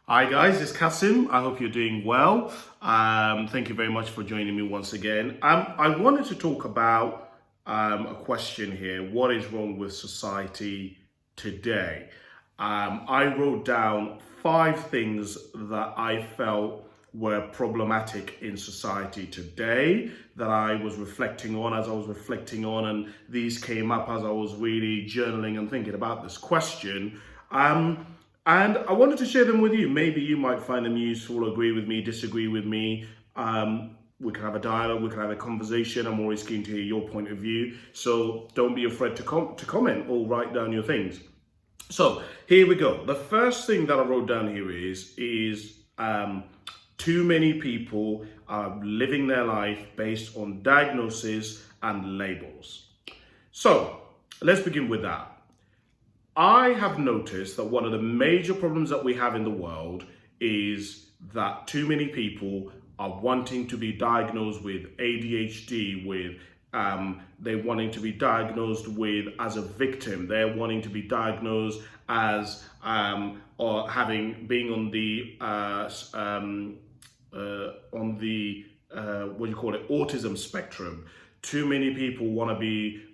Hi guys, it's Kasim. I hope you're doing well. Thank you very much for joining me once again. I wanted to talk about a question here. What is wrong with society today? I wrote down 5 things that I felt were problematic in society today that I was reflecting on as I was reflecting on, and these came up as I was really journaling and thinking about this question. And I wanted to share them with you. Maybe you might find them useful, agree with me, disagree with me. We can have a dialogue, we can have a conversation. I'm always keen to hear your point of view. So don't be afraid to comment or write down your things. So here we go. The first thing that I wrote down here is too many people are living their life based on diagnosis and labels. So let's begin with that. I have noticed that one of the major problems that we have in the world is that too many people are wanting to be diagnosed with ADHD, with they're wanting to be diagnosed with as a victim. They're wanting to be diagnosed as or having being on the what do you call it, autism spectrum. Too many people want to be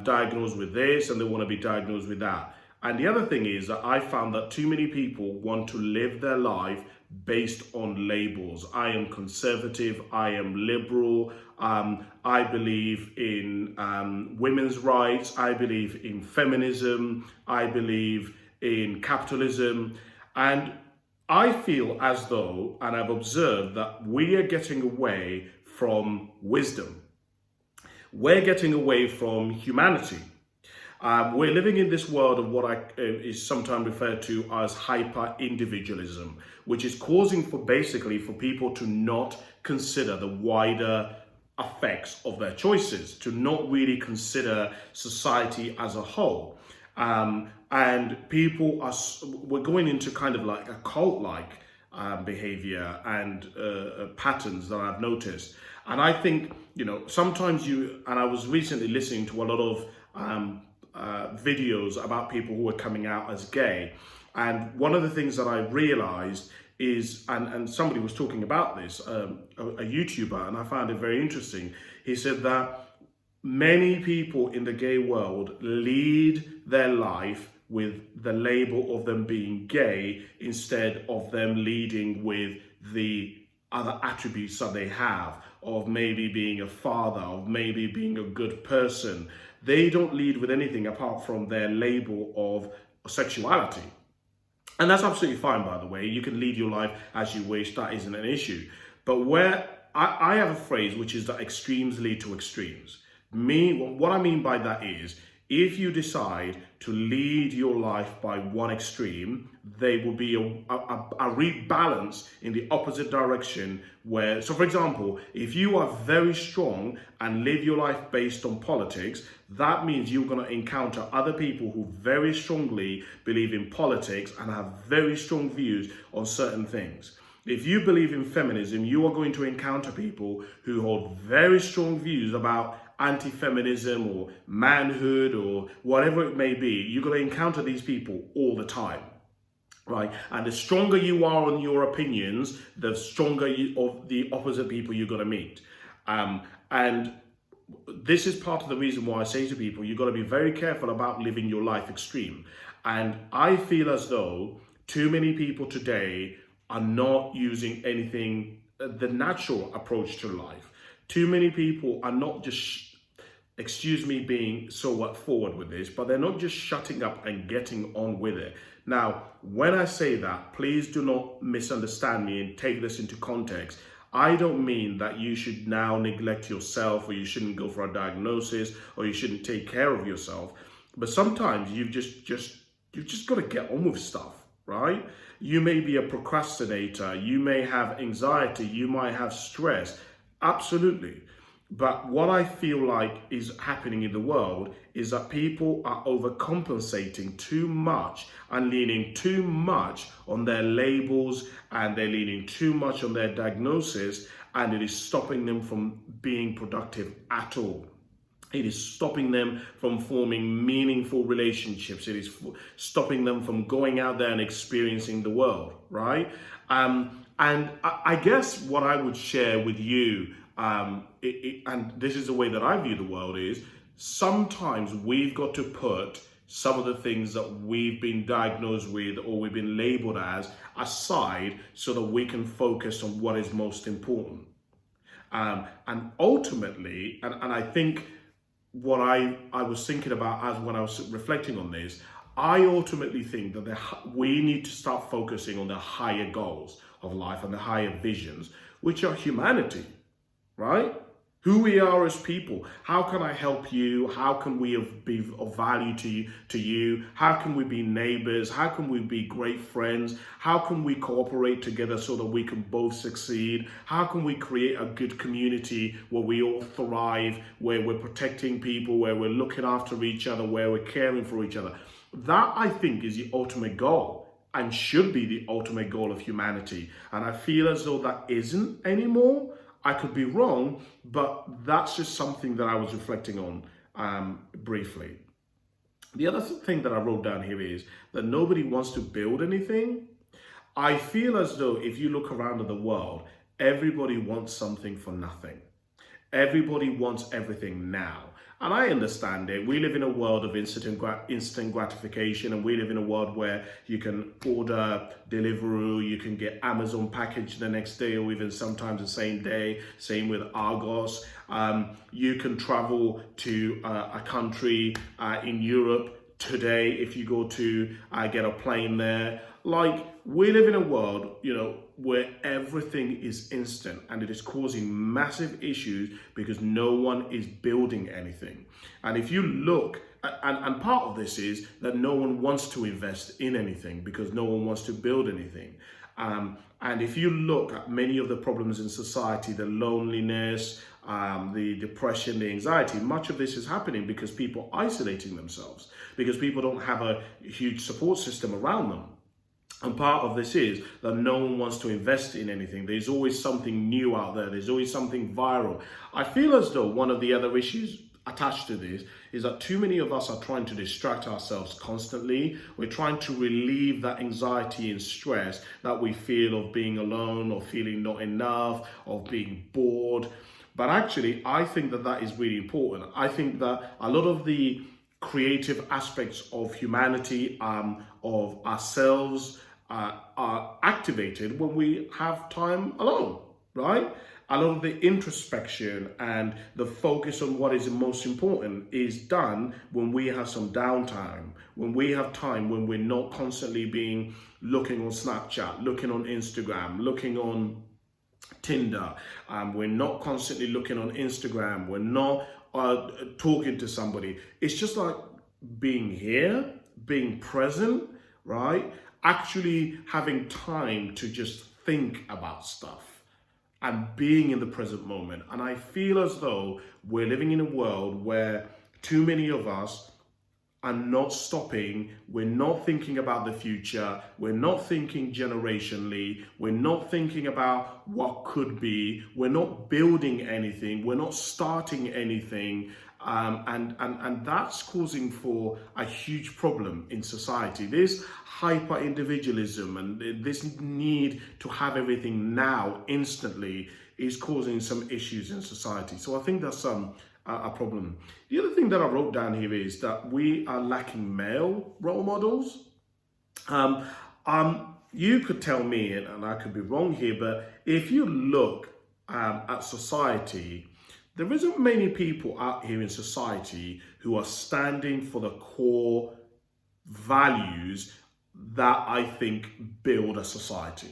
diagnosed with this and they want to be diagnosed with that. And the other thing is that I found that too many people want to live their life based on labels. I am conservative, I am liberal, I believe in women's rights, I believe in feminism, I believe in capitalism. And I feel as though, and I've observed that we are getting away from wisdom. We're getting away from humanity. We're living in this world of what is sometimes referred to as hyper-individualism, which is causing for people to not consider the wider effects of their choices, to not really consider society as a whole. And we're going into kind of like a cult-like behavior and patterns that I've noticed. And I think, sometimes I was recently listening to a lot of videos about people who are coming out as gay. And one of the things that I realized is, and somebody was talking about this, a YouTuber, and I found it very interesting. He said that many people in the gay world lead their life with the label of them being gay instead of them leading with the other attributes that they have, of maybe being a father, of maybe being a good person. They don't lead with anything apart from their label of sexuality. And that's absolutely fine, by the way. You can lead your life as you wish. That isn't an issue. But where I have a phrase, which is that extremes lead to extremes. What I mean by that is, if you decide to lead your life by one extreme, there will be a rebalance in the opposite direction so for example, if you are very strong and live your life based on politics, that means you're going to encounter other people who very strongly believe in politics and have very strong views on certain things. If you believe in feminism, you are going to encounter people who hold very strong views about anti-feminism or manhood or whatever it may be. You're going to encounter these people all the time, right? And the stronger you are on your opinions, the stronger of the opposite people you're going to meet. And this is part of the reason why I say to people, you've got to be very careful about living your life extreme. And I feel as though too many people today are not using the natural approach to life. Too many people are not just, excuse me being so forward with this, but they're not just shutting up and getting on with it. Now, when I say that, please do not misunderstand me and take this into context. I don't mean that you should now neglect yourself, or you shouldn't go for a diagnosis, or you shouldn't take care of yourself. But sometimes you've just got to get on with stuff, right? You may be a procrastinator, you may have anxiety, you might have stress. Absolutely. But what I feel like is happening in the world is that people are overcompensating too much and leaning too much on their labels, and they're leaning too much on their diagnosis, and it is stopping them from being productive at all. It is stopping them from forming meaningful relationships. It is stopping them from going out there and experiencing the world, right? And I guess what I would share with you, and this is the way that I view the world, is sometimes we've got to put some of the things that we've been diagnosed with or we've been labeled as aside so that we can focus on what is most important. And ultimately, and I think what I was thinking about as when I was reflecting on this, I ultimately think that we need to start focusing on the higher goals of life and the higher visions, which are humanity, right? Who we are as people. How can I help you? How can we be of value to you? How can we be neighbors? How can we be great friends? How can we cooperate together so that we can both succeed? How can we create a good community where we all thrive, where we're protecting people, where we're looking after each other, where we're caring for each other? That, I think, is the ultimate goal and should be the ultimate goal of humanity. And I feel as though that isn't anymore. I could be wrong, but that's just something that I was reflecting on briefly. The other thing that I wrote down here is that nobody wants to build anything. I feel as though if you look around at the world, everybody wants something for nothing. Everybody wants everything now. And I understand it. We live in a world of instant gratification, and we live in a world where you can order Deliveroo, you can get Amazon package the next day or even sometimes the same day. Same with Argos. You can travel to a country in Europe today if you go to get a plane there. Like, we live in a world, where everything is instant, and it is causing massive issues because no one is building anything. And if you look, and part of this is that no one wants to invest in anything because no one wants to build anything. And if you look at many of the problems in society, the loneliness, the depression, the anxiety, much of this is happening because people are isolating themselves, because people don't have a huge support system around them. And part of this is that no one wants to invest in anything. There's always something new out there. There's always something viral. I feel as though one of the other issues attached to this is that too many of us are trying to distract ourselves constantly. We're trying to relieve that anxiety and stress that we feel of being alone or feeling not enough, of being bored. But actually, I think that is really important. I think that a lot of the creative aspects of humanity, of ourselves, are activated when we have time alone, right? A lot of the introspection and the focus on what is most important is done when we have some downtime, when we have time, when we're not constantly looking on Snapchat, looking on Instagram, looking on Tinder. We're not constantly looking on Instagram. We're not talking to somebody. It's just like being here, being present, right? Actually having time to just think about stuff and being in the present moment. And I feel as though we're living in a world where too many of us are not stopping. We're not thinking about the future. We're not thinking generationally. We're not thinking about what could be. We're not building anything. We're not starting anything. And that's causing for a huge problem in society. This hyper individualism and this need to have everything now instantly is causing some issues in society. So I think that's a problem. The other thing that I wrote down here is that we are lacking male role models. You could tell me, and I could be wrong here, but if you look at society, there isn't many people out here in society who are standing for the core values that I think build a society.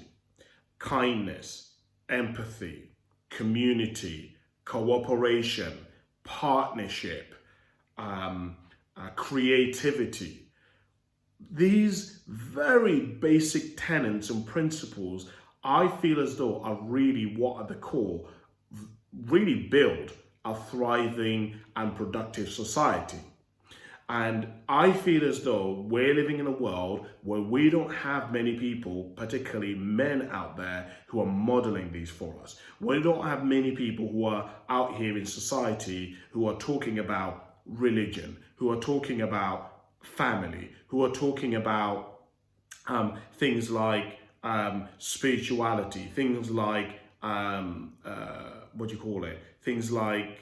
Kindness, empathy, community, cooperation, partnership, creativity. These very basic tenets and principles, I feel as though are really what at the core really build a thriving and productive society. And I feel as though we're living in a world where we don't have many people, particularly men out there, who are modeling these for us. We don't have many people who are out here in society who are talking about religion, who are talking about family, who are talking about things like spirituality, things like, things like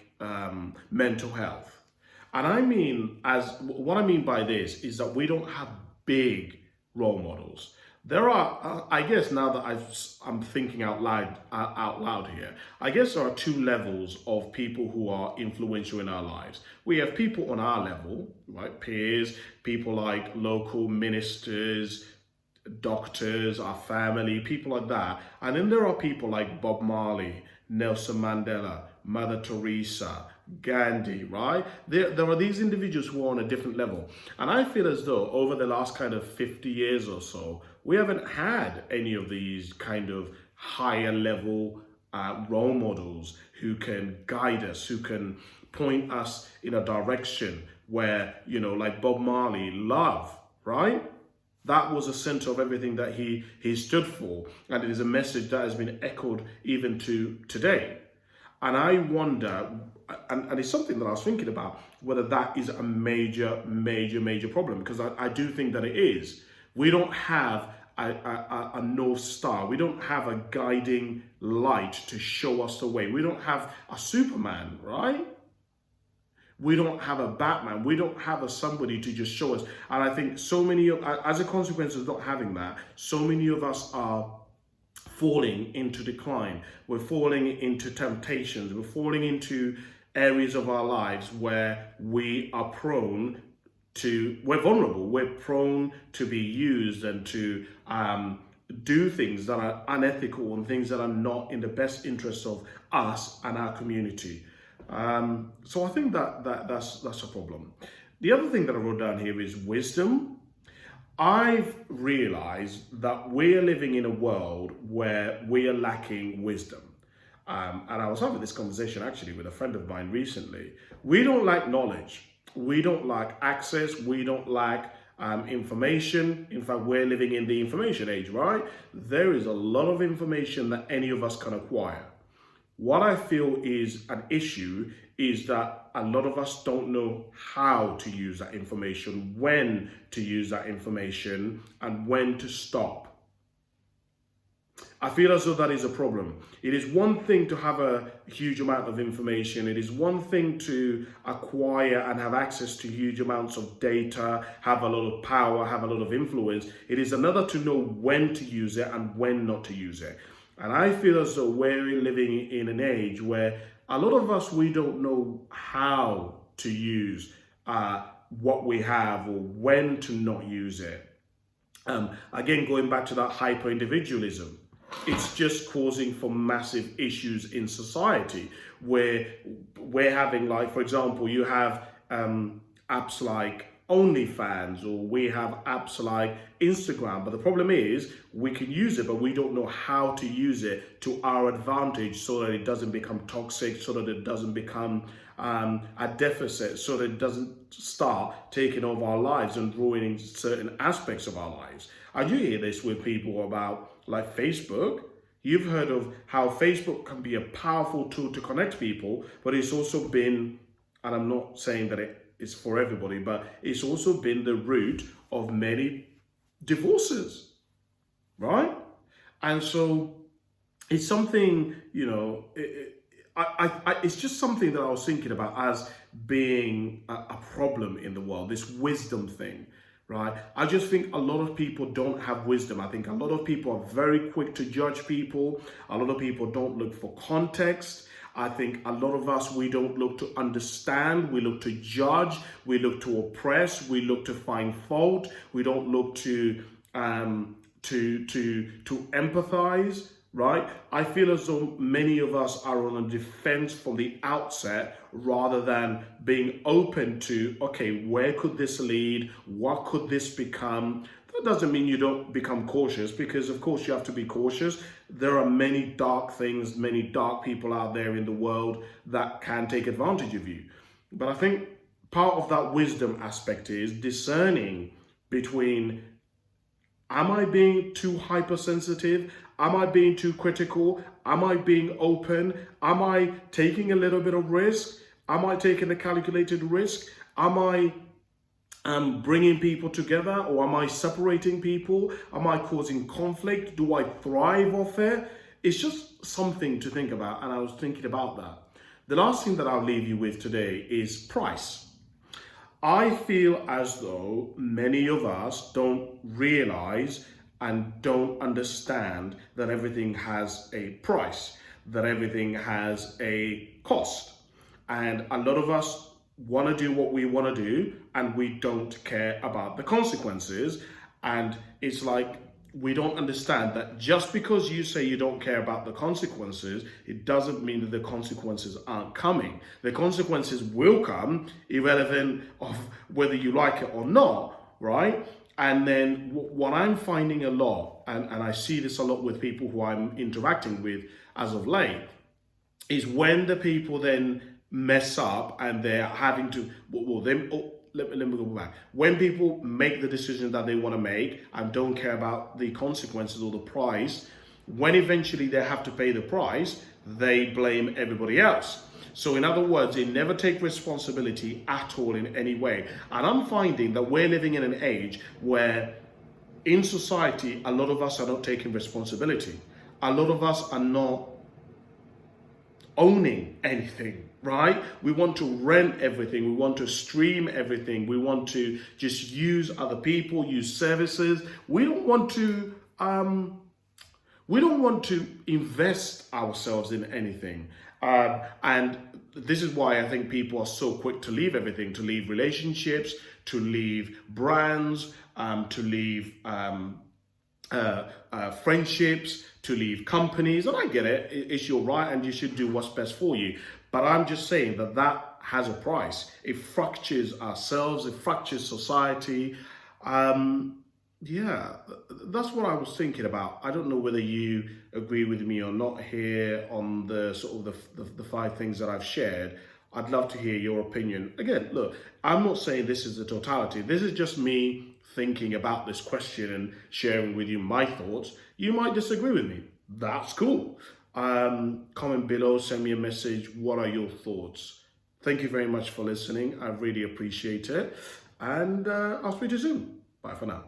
mental health. And what I mean by this is that we don't have big role models. There are, I guess now that I'm thinking out loud here, I guess there are two levels of people who are influential in our lives. We have people on our level, right? Peers, people like local ministers, doctors, our family, people like that. And then there are people like Bob Marley, Nelson Mandela, Mother Teresa, Gandhi, right? There are these individuals who are on a different level. And I feel as though over the last kind of 50 years or so, we haven't had any of these kind of higher level role models who can guide us, who can point us in a direction where, like Bob Marley, love, right? That was the center of everything that he stood for. And it is a message that has been echoed even to today. And I wonder, and it's something that I was thinking about, whether that is a major problem, because I do think that it is. We don't have a North Star. We don't have a guiding light to show us the way. We don't have a Superman, right? We don't have a Batman. We don't have somebody to just show us. And I think as a consequence of not having that, so many of us are falling into decline. We're falling into temptations. We're falling into areas of our lives where we're vulnerable. We're prone to be used and to do things that are unethical and things that are not in the best interest of us and our community. So I think that's a problem. The other thing that I wrote down here is wisdom. I've realized that we're living in a world where we are lacking wisdom. And I was having this conversation actually with a friend of mine recently. We don't lack knowledge. We don't lack access. We don't lack information. In fact, we're living in the information age, right? There is a lot of information that any of us can acquire. What I feel is an issue is that a lot of us don't know how to use that information, when to use that information, and when to stop. I feel as though that is a problem. It is one thing to have a huge amount of information. It is one thing to acquire and have access to huge amounts of data, have a lot of power, have a lot of influence. It is another to know when to use it and when not to use it. And I feel as though we're living in an age where a lot of us, we don't know how to use what we have or when to not use it. Again, going back to that hyper-individualism, it's just causing for massive issues in society where we're having, like, for example, you have apps like OnlyFans, or we have apps like Instagram, but the problem is we can use it, but we don't know how to use it to our advantage so that it doesn't become toxic, so that it doesn't become a deficit, so that it doesn't start taking over our lives and ruining certain aspects of our lives. I do hear this with people about like Facebook. You've heard of how Facebook can be a powerful tool to connect people, but it's also been, and I'm not saying that it's for everybody, but it's also been the root of many divorces, right? And so it's something, it's just something that I was thinking about as being a problem in the world, this wisdom thing, right? I just think a lot of people don't have wisdom. I think a lot of people are very quick to judge people. A lot of people don't look for context. I think a lot of us, we don't look to understand, we look to judge, we look to oppress, we look to find fault, we don't look to empathize, right? I feel as though many of us are on a defense from the outset rather than being open to, okay, where could this lead? What could this become? That doesn't mean you don't become cautious, because of course you have to be cautious. There are many dark things, many dark people out there in the world that can take advantage of you. But I think part of that wisdom aspect is discerning between, am I being too hypersensitive? Am I being too critical? Am I being open? Am I taking a little bit of risk? Am I taking a calculated risk? Am I bringing people together, or am I separating people? Am I causing conflict? Do I thrive off it? It's just something to think about, and I was thinking about that. The last thing that I'll leave you with today is price. I feel as though many of us don't realize and don't understand that everything has a price, that everything has a cost. And a lot of us want to do what we want to do, and we don't care about the consequences. And it's like, we don't understand that just because you say you don't care about the consequences, it doesn't mean that the consequences aren't coming. The consequences will come, irrelevant of whether you like it or not, right? And then what I'm finding a lot, and I see this a lot with people who I'm interacting with as of late, is when the people then mess up and they're having to, let me go back. When people make the decision that they want to make and don't care about the consequences or the price, when eventually they have to pay the price, they blame everybody else. So in other words, they never take responsibility at all in any way. And I'm finding that we're living in an age where in society, a lot of us are not taking responsibility. A lot of us are not owning anything, right? We want to rent everything. We want to stream everything. We want to just use other people, use services. We don't want to invest ourselves in anything. And this is why I think people are so quick to leave everything, to leave relationships, to leave brands, to leave friendships, to leave companies. And I get it, it's your right and you should do what's best for you. But I'm just saying that that has a price. It fractures ourselves, it fractures society. Yeah, that's what I was thinking about. I don't know whether you agree with me or not here on the sort of the 5 things that I've shared. I'd love to hear your opinion. Again, look, I'm not saying this is the totality. This is just me thinking about this question and sharing with you my thoughts. You might disagree with me. That's cool. Comment below, send me a message. What are your thoughts? Thank you very much for listening. I really appreciate it. And I'll speak to you soon. Bye for now.